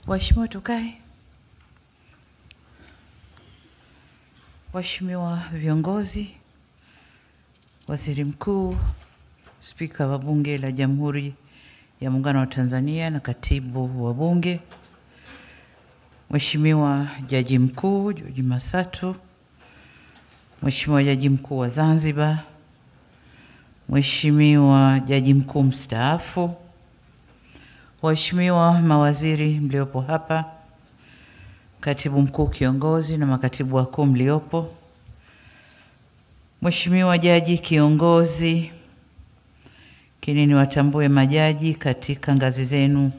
Waheshimiwa tukae. Waheshimiwa viongozi, Waziri Mkuu, Spika wa Bunge la Jamhuri ya Muungano wa Tanzania na Katibu wa Bunge, Mheshimiwa Jaji Mkuu George Masatu, Mheshimiwa Jaji Mkuu wa Zanzibar, Mheshimiwa Jaji Mkuu mstaafu, waheshimiwa mawaziri mliopo hapa, Katibu Mkuu kiongozi na makatibu wakuu mliopo, Mheshimiwa Jaji kiongozi, kinini watambue majaji katika ngazi zenu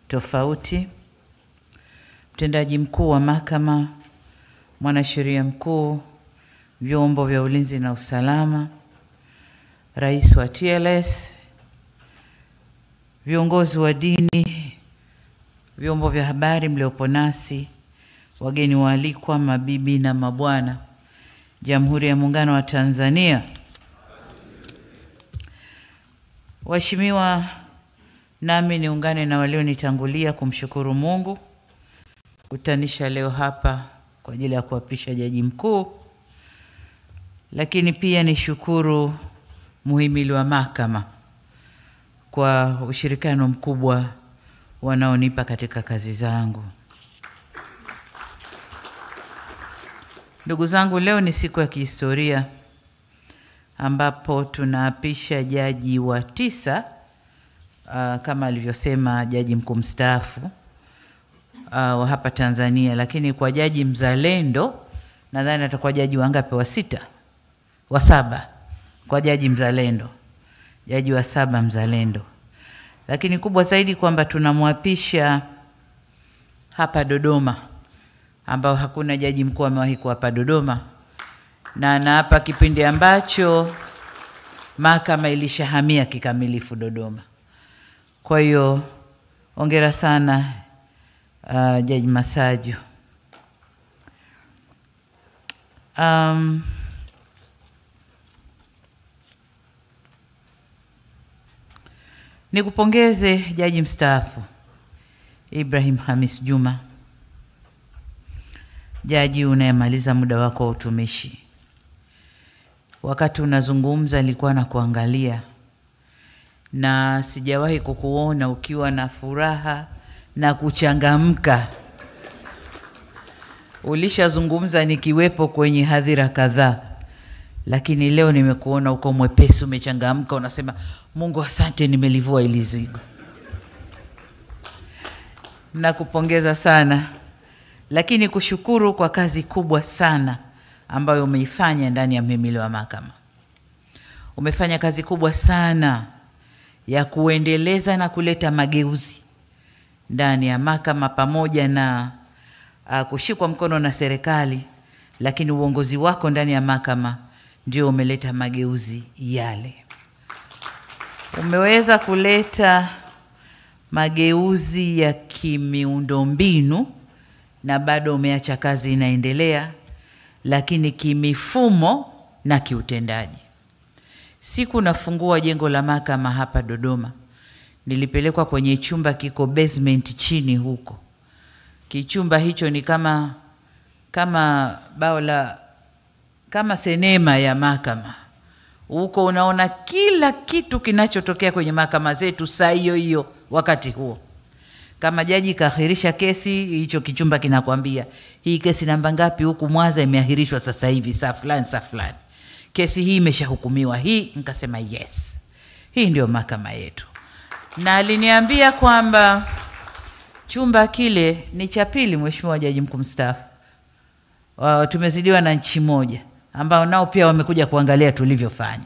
tofauti, mtendaji mkuu wa mahakama, mwanasheria mkuu, vyombo vya ulinzi na usalama, rais wa TLS, viongozi wa dini, vyombo vya habari mliopo nasi, wageni waalikwa, mabibi na mabwana, Jamhuri ya Muungano wa Tanzania. Waheshimiwa, nami niungane na walionitangulia kumshukuru Mungu kutanisha leo hapa kwa ajili ya kuapisha jaji mkuu, lakini pia nishukuru muhimili wa mahakama kwa ushirikiano mkubwa wanaonipa katika kazi zangu. Ndugu zangu, leo ni siku ya kihistoria ambapo tunaapisha jaji wa 9 kama alivyosema jaji mkuu mstaafu wa hapa Tanzania, lakini kwa jaji mzalendo nadhani atakuwa jaji wangapi, wa 6 wa 7 kwa jaji mzalendo, jaji wa 7 mzalendo. Lakini kubwa zaidi kwamba tunamwapisha hapa Dodoma, ambao hakuna jaji mkuu amewahi kuwa hapa Dodoma, na hapa kipindi ambacho mahakama ilishahamia kikamilifu Dodoma. Kwa hiyo hongera sana Jaji Masaju. Nikupongeze jaji mstaafu Ibrahim Hamis Juma, jaji unayemaliza muda wako wa utumishi. Wakati unazungumza nilikuwa na kuangalia na sijawahi kukuona ukiwa na furaha na kuchangamka. Ulishazungumza nikiwepo kwenye hadhira kadhaa, lakini leo nimekuona uko mwepesi, umechangamka, unasema Mungu asante, nimelivua ili zigo. Nakupongeza sana, lakini kushukuru kwa kazi kubwa sana ambayo umeifanya ndani ya mhimili wa mahakama. Umefanya kazi kubwa sana ya kuendeleza na kuleta mageuzi ndani ya mahakama, pamoja na kushikwa mkono na serikali, lakini uongozi wako ndani ya mahakama ndio umeleta mageuzi yale. Umeweza kuleta mageuzi ya kimiundombinu na bado umeacha kazi inaendelea, lakini kimifumo na kiutendaji. Siku nafungua jengo la mahakama hapa Dodoma, nilipelekwa kwenye chumba kiko basement chini huko. Kichumba hicho ni kama baola, kama sinema ya mahakama. Huko unaona kila kitu kinachotokea kwenye mahakama zetu saa hiyo hiyo wakati huo. Kama jaji kaahirisha kesi, hicho kichumba kinakwambia hii kesi namba ngapi huku Mwanza imeahirishwa sasa hivi saa fulani. Kesi hii imeshahukumiwa hii. Nikasema yes, hii ndio mahakama yetu. Na aliniambia kwamba chumba kile ni cha pili, Mheshimiwa Jaji Mkuu mstaafu. Tumezidiwa na nchi moja ambao nao pia wamekuja kuangalia tulivyofanya.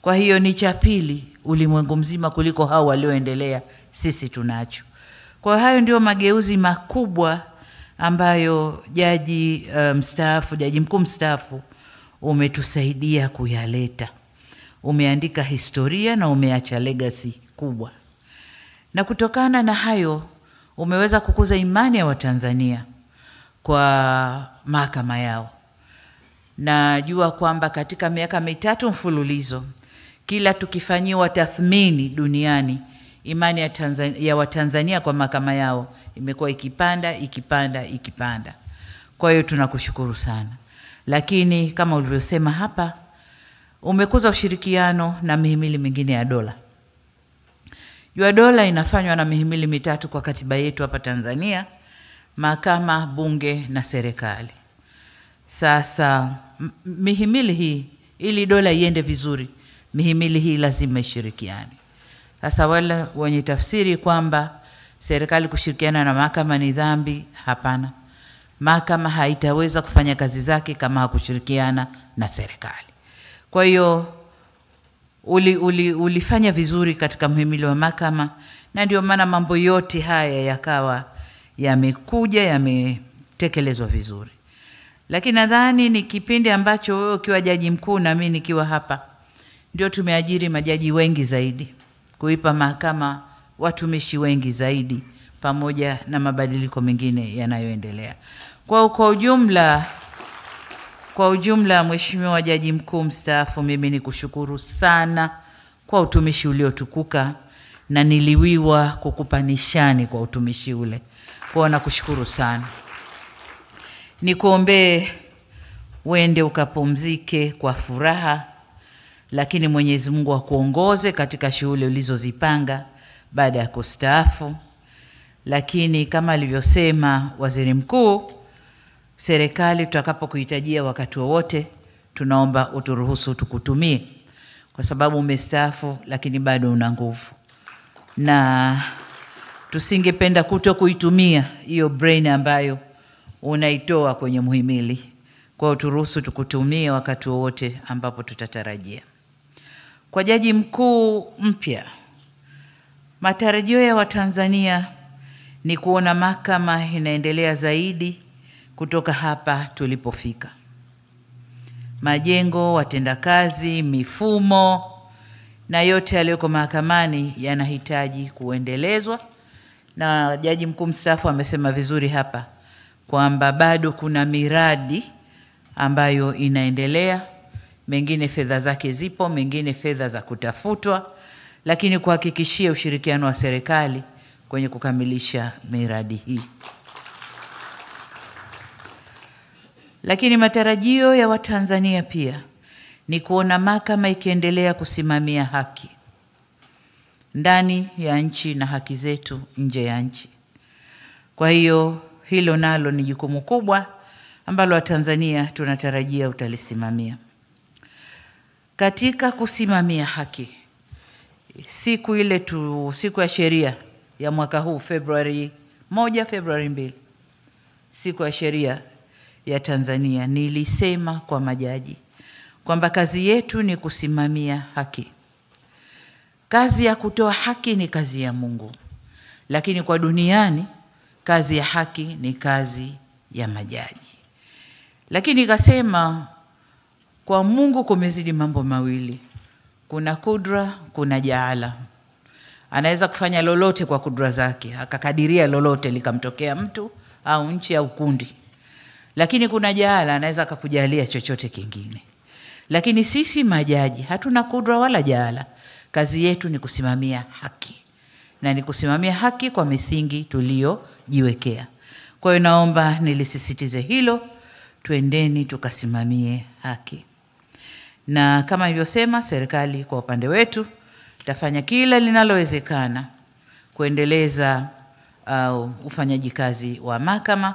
Kwa hiyo ni cha pili ulimwengu mzima kuliko hao walioendelea sisi tunacho. Kwa hayo ndio mageuzi makubwa ambayo jaji mstaafu, jaji mkuu mstaafu umetusaidia kuyaleta. Umeandika historia na umeacha legacy kubwa. Na kutokana na hayo umeweza kukuza imani ya Watanzania kwa mahakama yao. Najua kwamba katika miaka 3 mfululizo kila tukifanyiwa tathmini duniani imani ya Watanzania kwa mahakama yao imekuwa ikipanda. Kwa hiyo tunakushukuru sana. Lakini kama ulivyosema hapa, umekuza ushirikiano na mihimili mingine ya dola. Jua dola inafanywa na mihimili mitatu kwa katiba yetu hapa Tanzania: mahakama, bunge na serikali. Sasa mihimili hii, ili dola iende vizuri, mihimili hii lazima ishirikiane. Sasa wale wenye tafsiri kwamba serikali kushirikiana na mahakama ni dhambi, hapana. Mahakama haitaweza kufanya kazi zake kama hakushirikiana na serikali. Kwa hiyo ulifanya vizuri katika mhimili wa mahakama, na ndio maana mambo yote haya yakawa yametekelezwa vizuri. Lakini nadhani ni kipindi ambacho wewe ukiwa jaji mkuu na mimi nikiwa hapa, ndio tumeajiri majaji wengi zaidi, kuipa mahakama watumishi wengi zaidi, pamoja na mabadiliko mengine yanayoendelea. Kwa ujumla, Mheshimiwa Jaji Mkuu mstaafu, mimi nikushukuru sana kwa utumishi uliotukuka, na niliwiwa kukupa nishani kwa utumishi ule. Kwa nakushukuru sana. Nikuombee uende ukapumzike kwa furaha, lakini Mwenyezi Mungu akuongoze katika shughuli ulizozipanga baada ya kustaafu. Lakini kama alivyosema Waziri Mkuu, serikali tutakapokuhitajia wakati wowote, tunaomba uturuhusu tukutumie, kwa sababu umestaafu lakini bado una nguvu, na tusingependa kuitumia hiyo brain ambayo unaitoa kwenye muhimili. Kwa uturuhusu tukutumie wakati wowote ambapo tutatarajia. Kwa Jaji Mkuu mpya, matarajio ya Watanzania ni kuona mahakama inaendelea zaidi kutoka hapa tulipofika. Majengo, watendakazi, mifumo na yote yaliyoko mahakamani yanahitaji kuendelezwa, na Jaji Mkuu mstaafu amesema vizuri hapa kwamba bado kuna miradi ambayo inaendelea, mengine fedha zake zipo, mengine fedha za kutafutwa, lakini kuhakikishia ushirikiano wa serikali kwenye kukamilisha miradi hii. Lakini matarajio ya Watanzania pia ni kuona mahakama ikiendelea kusimamia haki ndani ya nchi na haki zetu nje ya nchi. Kwa hiyo hilo nalo ni jukumu kubwa ambalo Watanzania tunatarajia utalisimamia. Katika kusimamia haki, siku ya sheria ya mwaka huu Februari 1, Februari 2, siku ya sheria ya Tanzania, nilisema kwa majaji kwamba kazi yetu ni kusimamia haki. Kazi ya kutoa haki ni kazi ya Mungu, lakini kwa duniani kazi ya haki ni kazi ya majaji. Lakini nikasema kwa Mungu kumezidi mambo mawili: kuna kudra, kuna jaala. Anaweza kufanya lolote kwa kudra zake, akakadiria lolote likamtokea mtu au nchi au kundi. Lakini kuna jaala, anaweza akakujalia chochote kingine. Lakini sisi majaji hatuna kudra wala jaala. Kazi yetu ni kusimamia haki, na ni kusimamia haki kwa misingi tuliojiwekea. Kwa hiyo naomba nilisisitize hilo, tuendeni tukasimamie haki. Na kama nilivyosema, serikali kwa upande wetu tafanya kila linalowezekana kuendeleza ufanyaji kazi wa mahakama,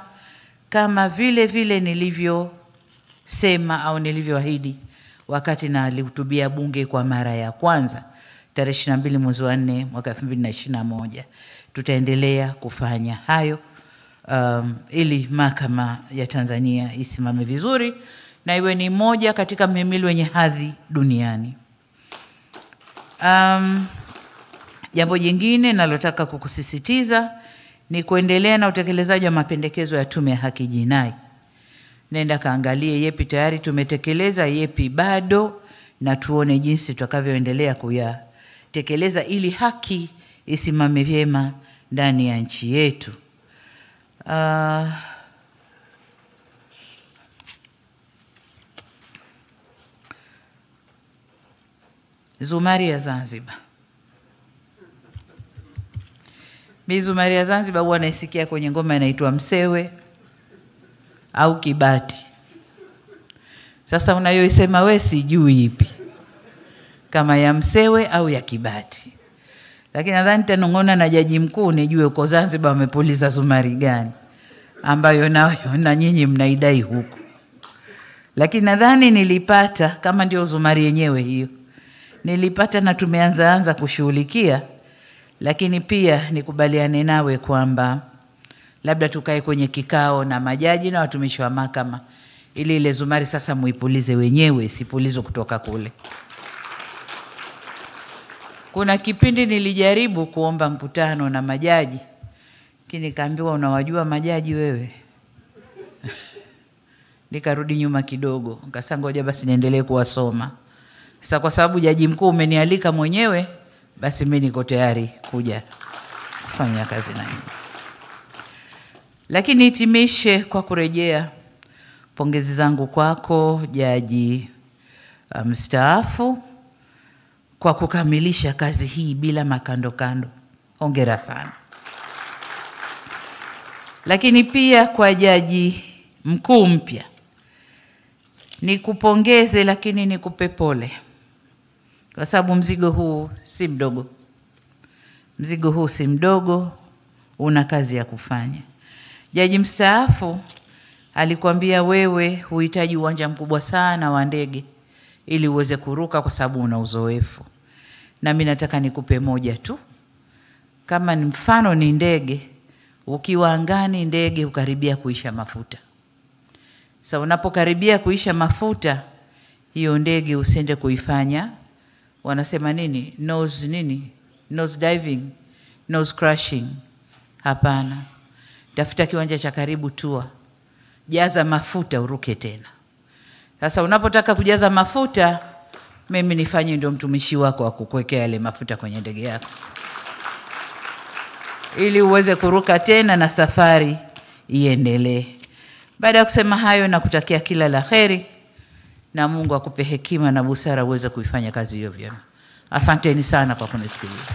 kama vile nilivyosema au nilivyoahidi wakati nalihutubia bunge kwa mara ya kwanza tarehe 22 mwezi wa 4 mwaka 2021. Tutaendelea kufanya hayo ili mahakama ya Tanzania isimame vizuri na iwe ni moja katika mhimili wenye hadhi duniani. Jambo jingine nalotaka kukusisitiza ni kuendelea na utekelezaji wa mapendekezo ya Tume ya Haki Jinai. Nenda kaangalie yepi tayari tumetekeleza, yepi bado, na tuone jinsi tutakavyoendelea kuyatekeleza ili haki isimame vyema ndani ya nchi yetu. Zumari ya Zanzibar. Mizumari ya Zanzibar huwa naisikia kwenye ngoma inaitwa msewe au kibati. Sasa unayoisema we sijui ipi, kama ya msewe au ya kibati. Lakini nadhani tanongona na jaji mkuu nijue uko Zanzibar wamepuliza zumari gani ambayo na nyinyi mnaidai huku. Lakini nadhani nilipata, kama ndio zumari yenyewe hiyo, nilipata na tumeanza kushughulikia. Lakini pia nikubaliane nawe kwamba labda tukae kwenye kikao na majaji na watumishi wa mahakama ili ile zumari sasa muipulize wenyewe, isipulizo kutoka kule. Kuna kipindi nilijaribu kuomba mkutano na majaji, lakini nikaambiwa unawajua majaji wewe? Nikarudi nyuma kidogo, nikasema ngoja basi niendelee kuwasoma. Sasa kwa sababu jaji mkuu umenialika mwenyewe, basi mimi niko tayari kuja kufanya kazi na yeye. Lakini hitimishe kwa kurejea pongezi zangu kwako jaji mstaafu kwa kukamilisha kazi hii bila makando kando. Hongera sana. Lakini pia kwa jaji mkuu mpya, nikupongeze lakini nikupe pole, kwa sababu mzigo huu si mdogo. Mzigo huu si mdogo, una kazi ya kufanya. Jaji mstaafu alikwambia wewe huhitaji uwanja mkubwa sana wa ndege ili uweze kuruka kwa sababu una uzoefu. Na mimi nataka nikupe moja tu. Kama ni mfano ni ndege, ukiwa angani ndege ukaribia kuisha mafuta. Sasa unapokaribia kuisha mafuta, hiyo ndege usende kuifanya wanasema nini? Nose diving, nose crashing. Hapana. Tafuta kiwanja cha karibu tua. Jaza mafuta uruke tena. Sasa unapotaka kujaza mafuta, mimi nifanye ndio mtumishi wako wa kukuwekea yale mafuta kwenye ndege yako, ili uweze kuruka tena na safari iendelee. Baada ya kusema hayo, nakutakia kila la kheri na Mungu akupe hekima na busara uweze kuifanya kazi hiyo vyema. Asanteni sana kwa kunisikiliza.